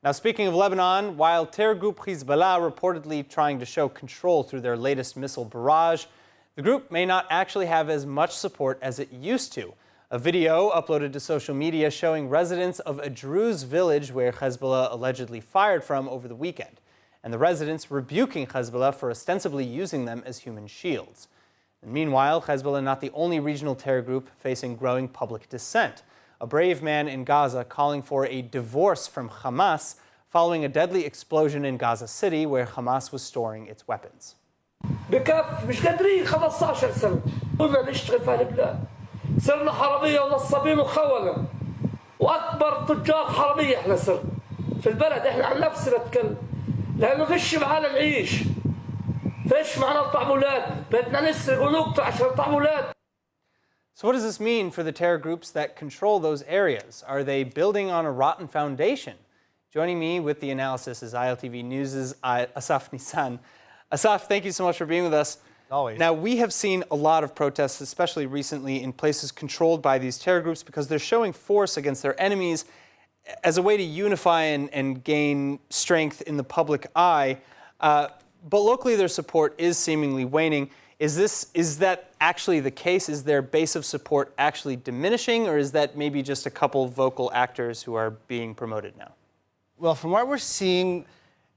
Now, speaking of Lebanon, while terror group Hezbollah reportedly trying to show control through their latest missile barrage, the group may not actually have as much support as it used to. A video uploaded to social media showing residents of a Druze village where Hezbollah allegedly fired from over the weekend, and the residents rebuking Hezbollah for ostensibly using them as human shields. And meanwhile, Hezbollah not the only regional terror group facing growing public dissent. A brave man in Gaza calling for a divorce from Hamas following a deadly explosion in Gaza City where Hamas was storing its weapons. بكف مش قادرين 15 سنة كنا نشتغل في هالبلاد صرنا حرامية ونصابين وخونة وأكبر تجار حرامية احنا صرنا في البلد احنا عن نفسنا نتكلم لأنه فيش معانا نعيش فيش معانا نطعم أولاد بدنا نسرق ونقطع عشان نطعم أولاد. So what does this mean for the terror groups that control those areas? Are they building on a rotten foundation? Joining me with the analysis is ILTV News' Asaf Nissan. Asaf, thank you so much for being with us. Always. Now, we have seen a lot of protests, especially recently, in places controlled by these terror groups because they're showing force against their enemies as a way to unify and gain strength in the public eye. But locally, their support is seemingly waning. Is that actually the case? Is their base of support actually diminishing, or is that maybe just a couple vocal actors who are being promoted now? Well, from what we're seeing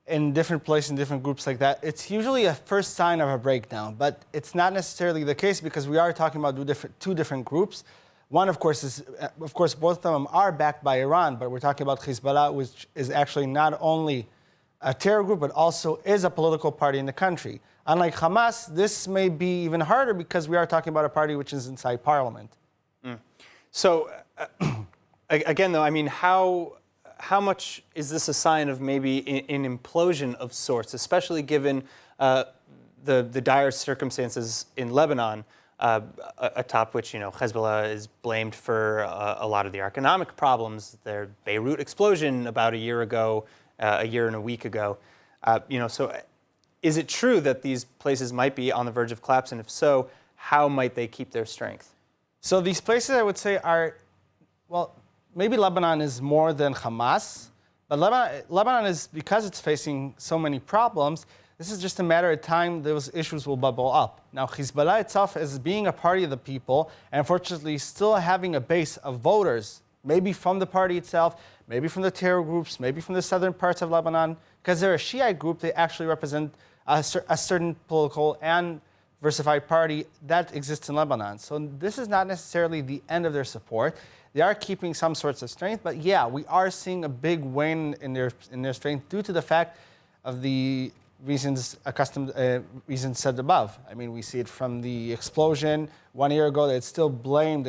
in different places, in different groups like that, it's usually a first sign of a breakdown, but it's not necessarily the case because we are talking about two different groups. One, of course, both of them are backed by Iran, but we're talking about Hezbollah, which is actually not only a terror group, but also is a political party in the country. Unlike Hamas, this may be even harder because we are talking about a party which is inside parliament. So, again, though, I mean, how much is this a sign of maybe an implosion of sorts, especially given the dire circumstances in Lebanon, atop which, Hezbollah is blamed for a lot of the economic problems, their Beirut explosion about a year ago, a year and a week ago. So is it true that these places might be on the verge of collapse? And if so, how might they keep their strength? So these places, I would say, are, well, maybe Lebanon is more than Hamas, but Lebanon is, because it's facing so many problems, this is just a matter of time those issues will bubble up. Now, Hezbollah itself is being a party of the people, and unfortunately still having a base of voters, maybe from the party itself, maybe from the terror groups, maybe from the southern parts of Lebanon, because they're a Shiite group, they actually represent a certain political and diversified party that exists in Lebanon. So this is not necessarily the end of their support. They are keeping some sorts of strength, but yeah, we are seeing a big wane in their strength due to the fact of the reasons said above. I mean, we see it from the explosion 1 year ago. It's still blamed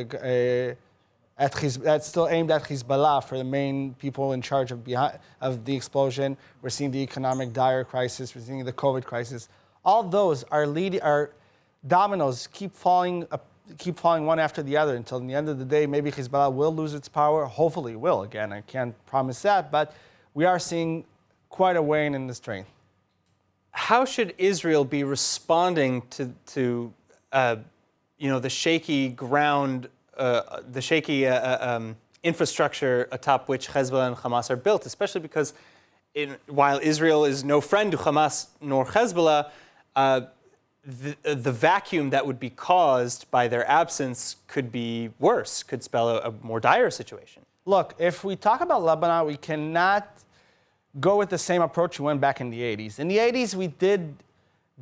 that's still aimed at Hezbollah for the main people in charge of the explosion. We're seeing the economic dire crisis. We're seeing the COVID crisis. All those are dominoes keep falling one after the other until, in the end of the day, maybe Hezbollah will lose its power. Hopefully it will. Again, I can't promise that, but we are seeing quite a wane in the strength. How should Israel be responding to the shaky ground, the shaky infrastructure atop which Hezbollah and Hamas are built, especially because while Israel is no friend to Hamas nor Hezbollah, the vacuum that would be caused by their absence could be worse, could spell a more dire situation. Look, if we talk about Lebanon, we cannot go with the same approach we went back in the 80s. In the 80s, we did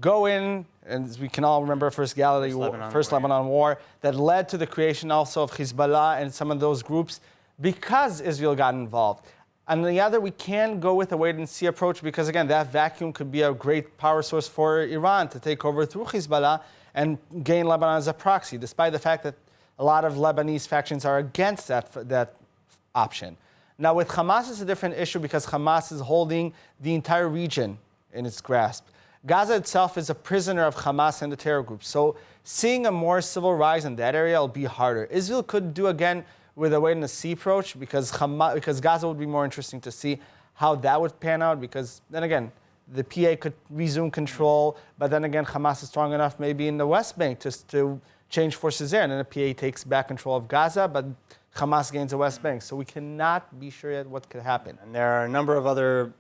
go in, and as we can all remember, First Lebanon War, that led to the creation also of Hezbollah and some of those groups because Israel got involved. On the other, we can go with a wait-and-see approach because, again, that vacuum could be a great power source for Iran to take over through Hezbollah and gain Lebanon as a proxy, despite the fact that a lot of Lebanese factions are against that option. Now, with Hamas, it's a different issue because Hamas is holding the entire region in its grasp. Gaza itself is a prisoner of Hamas and the terror group. So seeing a more civil rise in that area will be harder. Israel could do, again, with a wait-and-see approach because Gaza would be more interesting to see how that would pan out because, then again, the PA could resume control, but then again, Hamas is strong enough maybe in the West Bank to change forces there, and then the PA takes back control of Gaza, but Hamas gains the West Bank. So we cannot be sure yet what could happen. And there are a number of other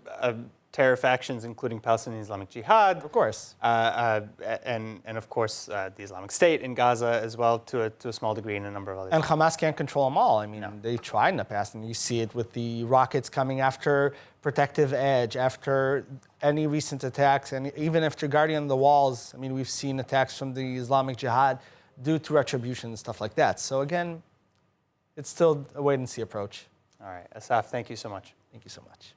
terror factions, including Palestinian Islamic Jihad. Of course. And of course, the Islamic State in Gaza as well, to a small degree, and a number of others. And Hamas can't control them all. I mean, they tried in the past, and you see it with the rockets coming after Protective Edge, after any recent attacks, and even after Guardian of the Walls. I mean, we've seen attacks from the Islamic Jihad due to retribution and stuff like that. So again, it's still a wait-and-see approach. All right, Asaf, thank you so much. Thank you so much.